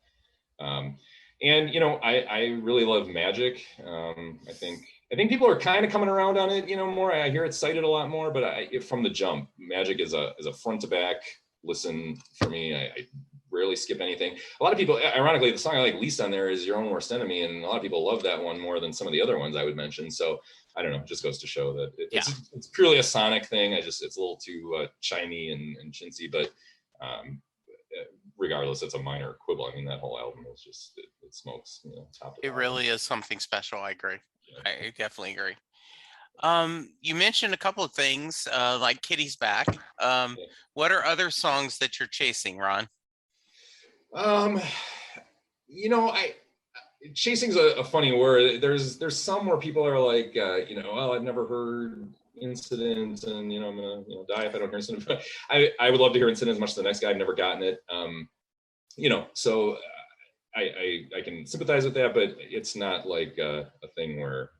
and you know, I really love Magic. I think people are kind of coming around on it, you know, more. I hear it cited a lot more, but from the jump, Magic is a front to back listen for me. I rarely skip anything. A lot of people, ironically, the song I like least on there is Your Own Worst Enemy, and a lot of people love that one more than some of the other ones I would mention. So I don't know, it just goes to show that it's purely a sonic thing. It's a little too chimey and chintzy, but regardless, it's a minor quibble. I mean, that whole album is just, it smokes, you know, top to It bottom. really is something special. I agree. I definitely agree. You mentioned a couple of things, like Kitty's Back. Yeah. What are other songs that you're chasing, Ron? Um, you know, chasing's a funny word. There's some where people are like, you know, well, I've never heard Incident, and you know, I'm gonna, you know, die if I don't hear Incident. But I would love to hear Incident as much as the next guy. I've never gotten it. You know, so I can sympathize with that, but it's not like a thing where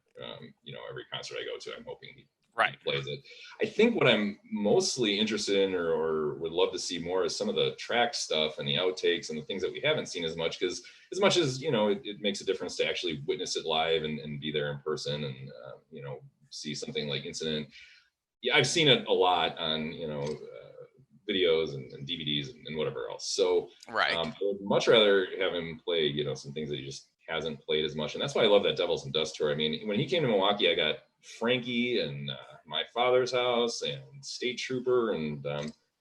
you know, every concert I go to, I'm hoping he plays it. I think what I'm mostly interested in or would love to see more is some of the track stuff and the outtakes and the things that we haven't seen as much, because as much as, you know, it makes a difference to actually witness it live and be there in person and you know, see something like Incident. Yeah, I've seen it a lot on, you know, videos and DVDs and whatever else. So I would much rather have him play, you know, some things that he just hasn't played as much. And that's why I love that Devils and Dust tour. I mean, when he came to Milwaukee, I got Frankie and My Father's House and State Trooper, and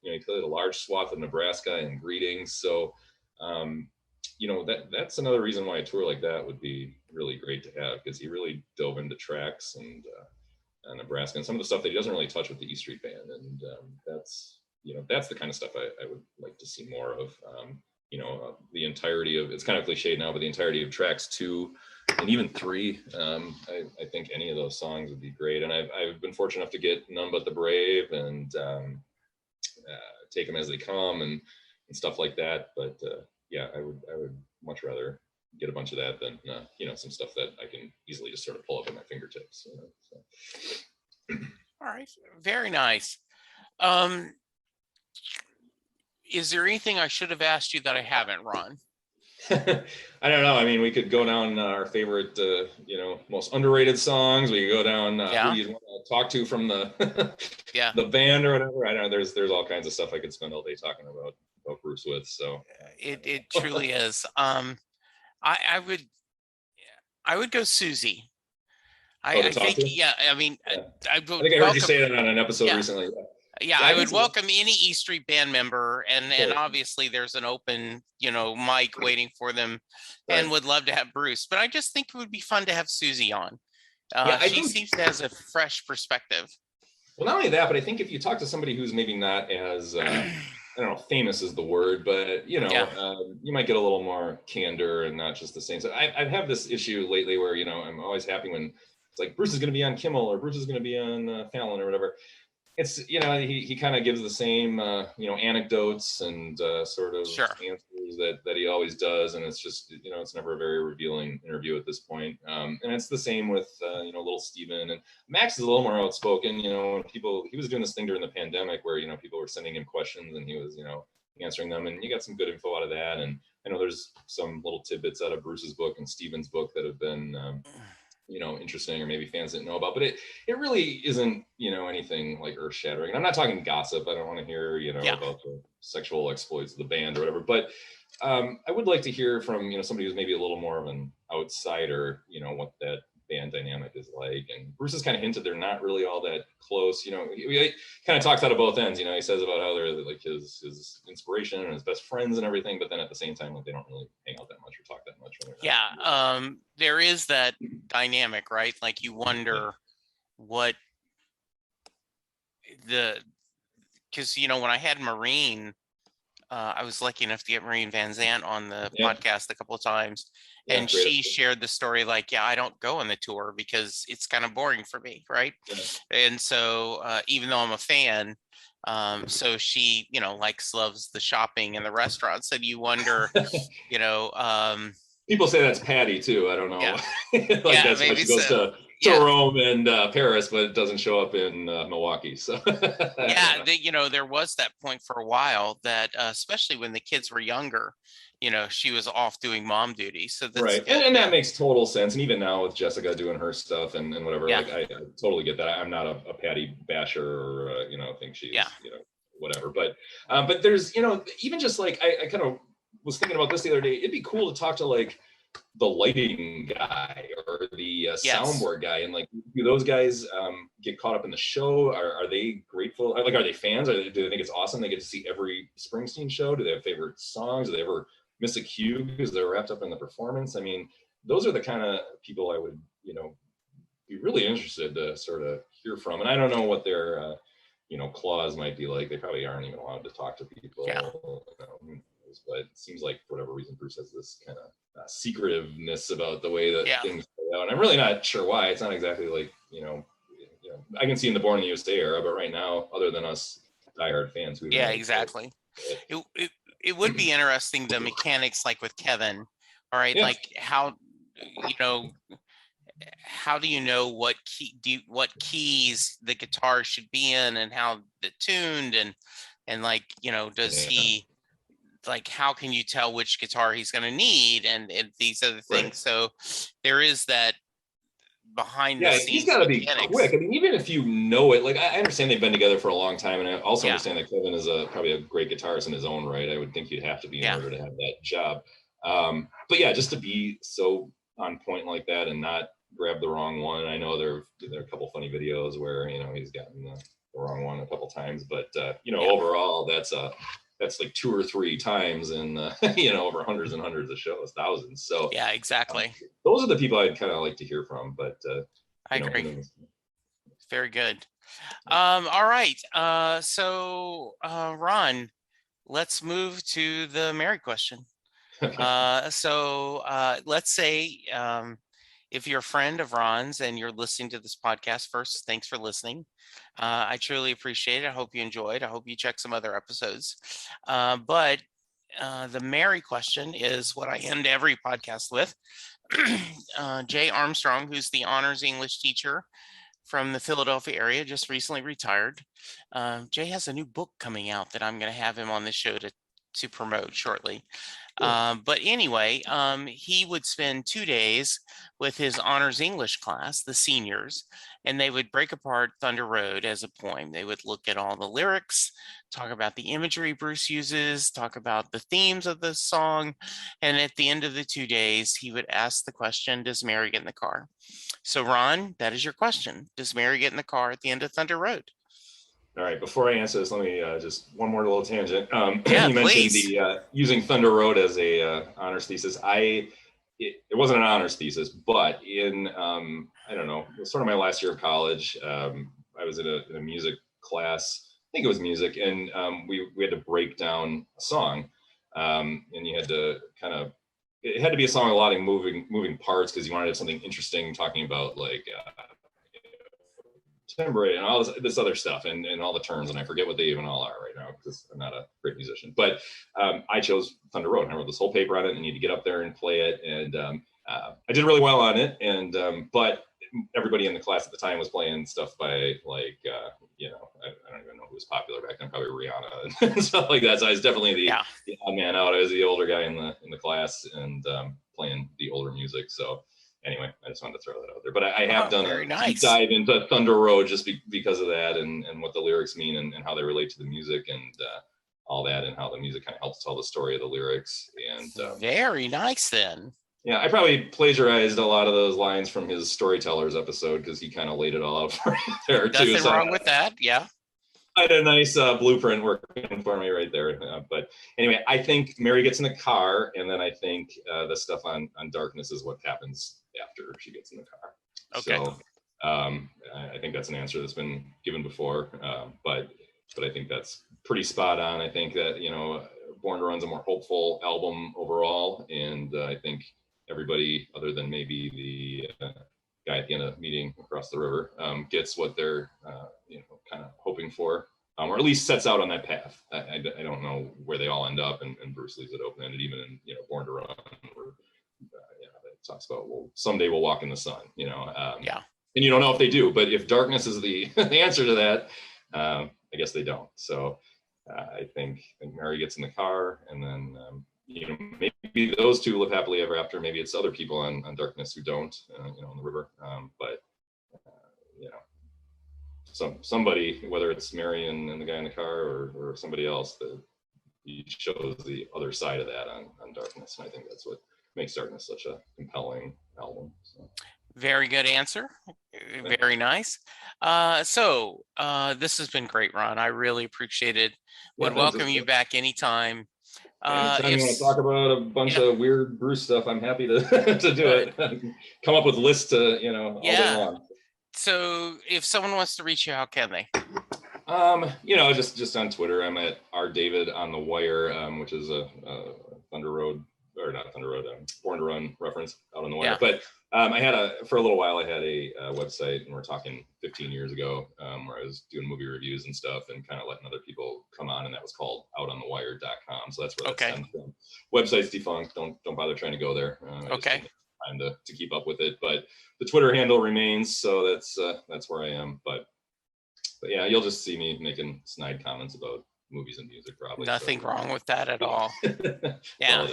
you know, he played a large swath of Nebraska and Greetings. So you know, that's another reason why a tour like that would be really great to have, because he really dove into tracks and Nebraska and some of the stuff that he doesn't really touch with the E Street Band. And that's, you know, that's the kind of stuff I would like to see more of. You know, the entirety of, it's kind of cliche now, but the entirety of tracks 2 and even 3, I think any of those songs would be great. And I've been fortunate enough to get None But the Brave and Take Them As They Come and stuff like that. But yeah, I would much rather get a bunch of that than you know, some stuff that I can easily just sort of pull up at my fingertips. You know, so. All right. Very nice. Um, is there anything I should have asked you that I haven't, Ron? I don't know. I mean, we could go down our favorite, most underrated songs. We could go down who do Yeah. you want to talk to from the Yeah. the band or whatever. I don't know. There's all kinds of stuff I could spend all day talking about Bruce with. So It truly is. I would go Susie. oh, to I talk think, to. yeah, I mean, Yeah. I I would think I heard you welcome, say that on an episode yeah, recently. yeah, Yeah, I I can would see that. welcome any E Street band member, and Sure. obviously there's an open, mic waiting for them, and Right. would love to have Bruce, but I just think it would be fun to have Susie on. Yeah, I She think. seems to have a fresh perspective. Well, not only that, but I think if you talk to somebody who's maybe not as I don't know, famous is the word, but Yeah. you might get a little more candor and not just the same. So I have this issue lately where I'm always happy when it's like Bruce is going to be on Kimmel or Bruce is going to be on Fallon or whatever. It's he kind of gives the same anecdotes and sort of Sure. answers that he always does, and it's just it's never a very revealing interview at this point. And it's the same with little Steven, and Max is a little more outspoken. When he was doing this thing during the pandemic where people were sending him questions and he was answering them, and you got some good info out of that. And I know there's some little tidbits out of Bruce's book and Steven's book that have been interesting or maybe fans didn't know about, but it really isn't anything like earth shattering. And I'm not talking gossip. I don't want to hear about the sexual exploits of the band or whatever, but I would like to hear from somebody who's maybe a little more of an outsider what that band dynamic is like. And Bruce has kind of hinted they're not really all that close. We kind of talks out of both ends. He says about how they're like his inspiration and his best friends and everything, but then at the same time, like they don't really hang out that much or talk that much. Yeah. There is that dynamic, right? Like you wonder what because when I had Maureen, I was lucky enough to get Maureen Van Zant on the podcast a couple of times, and she shared the story like, yeah, I don't go on the tour because it's kind of boring for me, right? And so even though I'm a fan, so she loves the shopping and the restaurants, and you wonder, people say that's Patty too. I don't know. Yeah. That's why she goes to Rome and Paris, but it doesn't show up in Milwaukee. So there was that point for a while that especially when the kids were younger, she was off doing mom duty. So that's right. And that makes total sense. And even now with Jessica doing her stuff and whatever, like I totally get that. I'm not a Patty basher or think she's whatever. But there's even just like I kind of was thinking about this the other day. It'd be cool to talk to like the lighting guy or the soundboard guy, and like, do those guys get caught up in the show? Are they grateful? Like, are they fans? Do they think it's awesome they get to see every Springsteen show? Do they have favorite songs? Do they ever miss a cue because they're wrapped up in the performance? I mean, those are the kind of people I would be really interested to sort of hear from. And I don't know what their clause might be like. They probably aren't even allowed to talk to people. But it seems like for whatever reason Bruce has this kind of secretiveness about the way that things play out. And I'm really not sure why. It's not exactly like I can see in the Born in the USA era, but right now, other than us diehard fans, who exactly. It would be interesting, the mechanics like with Kevin. All right, like how do you know what keys the guitar should be in and how they're tuned and like does he, like, how can you tell which guitar he's going to need and these other things? So there is that behind the scenes. He's got to be quick. I mean, even if you know it, like I understand they've been together for a long time, and I also understand that Kevin is probably a great guitarist in his own right. I would think you'd have to be in order to have that job. But just to be so on point like that and not grab the wrong one. I know there are a couple funny videos where he's gotten the wrong one a couple times, but overall that's like 2 or 3 times in over hundreds and hundreds of shows, thousands. So exactly. Those are the people I'd kind of like to hear from. But I agree. Very good. All right. So Ron, let's move to the Mary question. So let's say if you're a friend of Ron's and you're listening to this podcast, first, thanks for listening. I truly appreciate it. I hope you enjoyed. I hope you check some other episodes. But the Mary question is what I end every podcast with. Jay Armstrong, who's the honors English teacher from the Philadelphia area, just recently retired. Jay has a new book coming out that I'm going to have him on the show to promote shortly. Cool. But anyway, he would spend 2 days with his honors English class, the seniors, and they would break apart Thunder Road as a poem. They would look at all the lyrics, talk about the imagery Bruce uses, talk about the themes of the song, and at the end of the 2 days, he would ask the question, does Mary get in the car? So Ron, that is your question. Does Mary get in the car at the end of Thunder Road? All right, before I answer this, let me just one more little tangent. Yeah, You mentioned please. the using Thunder Road as a honors thesis. It wasn't an honors thesis, but in I don't know, it was sort of my last year of college. I was in a music class. I think it was music, and we had to break down a song, and you had to kind of it had to be a song with a lot of moving parts because you wanted to have something interesting talking about like timbre and all this other stuff and all the terms, and I forget what they even all are right now because I'm not a great musician. But I chose Thunder Road, and I wrote this whole paper on it, and you need to get up there and play it, and I did really well on it. And but everybody in the class at the time was playing stuff by like I don't even know who was popular back then, probably Rihanna and stuff like that. So I was definitely the odd man out. I was the older guy in the class and playing the older music. So anyway, I just wanted to throw that out there. But I have done a deep dive into Thunder Road just because of that and what the lyrics mean and how they relate to the music and all that, and how the music kind of helps tell the story of the lyrics. And very nice then. Yeah, I probably plagiarized a lot of those lines from his Storytellers episode because he kind of laid it all out for me there too. Nothing wrong with that. Yeah. I had a nice blueprint working for me right there. But anyway, I think Mary gets in the car, and then I think the stuff on Darkness is what happens after she gets in the car. Okay. So I think that's an answer that's been given before, but I think that's pretty spot on. I think that Born to Run's a more hopeful album overall, and I think everybody other than maybe the guy at the end of the meeting across the river gets what they're kind of hoping for, or at least sets out on that path. I don't know where they all end up, and Bruce leaves it open-ended, even in Born to Run, where it talks about, well, someday we'll walk in the sun, and you don't know if they do, but if darkness is the answer to that, I guess they don't. So I think Mary gets in the car, and then maybe those two live happily ever after. Maybe it's other people on Darkness who don't, on the river. But somebody, whether it's Mary and the guy in the car or somebody else, that he shows the other side of that on Darkness, and I think that's what makes Darkness such a compelling album. So. Very good answer. Very nice. So this has been great, Ron. I really appreciate it. Would welcome you back anytime. Anytime you want to talk about a bunch of weird Bruce stuff, I'm happy to to do it. Come up with lists to all day long. So if someone wants to reach you, how can they? Just on Twitter, I'm at rdavid on the wire, which is a Thunder Road, or not Thunder Road, Born to Run reference out on the wire. But for a little while, I had a website, and we're talking 15 years ago, where I was doing movie reviews and stuff and kind of letting other people come on, and that was called outonthewire.com. So that's where that stems from. Website's defunct. Don't bother trying to go there. Time to keep up with it. But the Twitter handle remains, so that's where I am. But yeah, you'll just see me making snide comments about movies and music, probably. Nothing wrong with that at all. Yeah.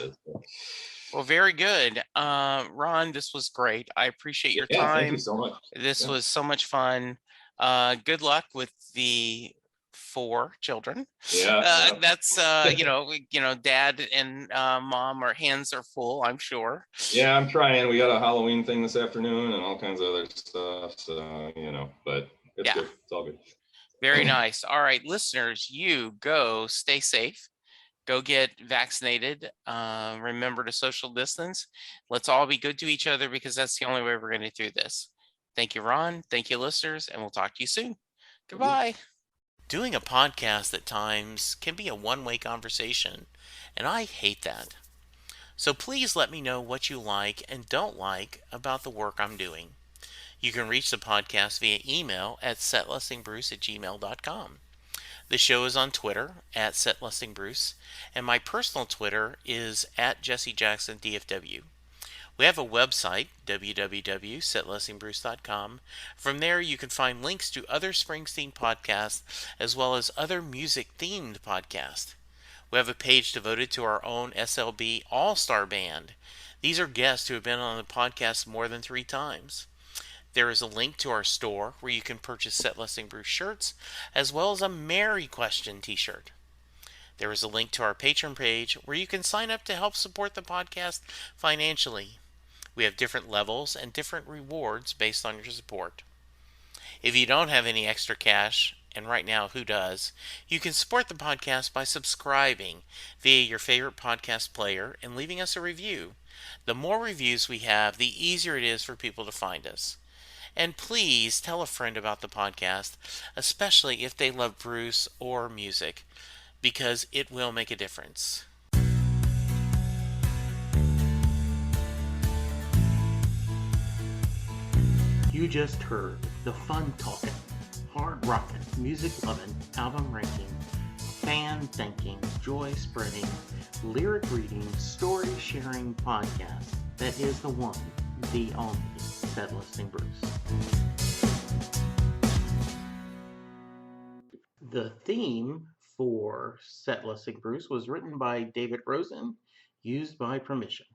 Well, very good. Ron, this was great. I appreciate your time. Thank you so much. This was so much fun. Good luck with the 4 children. That's dad and mom, our hands are full, I'm sure. Yeah, I'm trying. We got a Halloween thing this afternoon and all kinds of other stuff. So, but it's good. It's all good. Very nice. All right, listeners, you go stay safe. Go get vaccinated. Remember to social distance. Let's all be good to each other, because that's the only way we're going to do this. Thank you, Ron. Thank you, listeners, and we'll talk to you soon. Goodbye. Doing a podcast at times can be a one-way conversation, and I hate that. So please let me know what you like and don't like about the work I'm doing. You can reach the podcast via email at setlistingbruce@gmail.com. The show is on Twitter at setlistingbruce, and my personal Twitter is at JesseJacksonDFW. We have a website, www.setlistingbruce.com. From there, you can find links to other Springsteen podcasts as well as other music themed podcasts. We have a page devoted to our own SLB All Star Band. These are guests who have been on the podcast more than 3 times. There is a link to our store where you can purchase Set Listing Bruce shirts as well as a Mary Question t shirt. There is a link to our Patreon page where you can sign up to help support the podcast financially. We have different levels and different rewards based on your support. If you don't have any extra cash, and right now, who does? You can support the podcast by subscribing via your favorite podcast player and leaving us a review. The more reviews we have, the easier it is for people to find us. And please tell a friend about the podcast, especially if they love Bruce or music, because it will make a difference. You just heard the fun talking, hard rocking, music loving, album ranking, fan thinking, joy spreading, lyric reading, story sharing podcast that is the one, the only Set Listing Bruce. The theme for Set Listing Bruce was written by David Rosen, used by permission.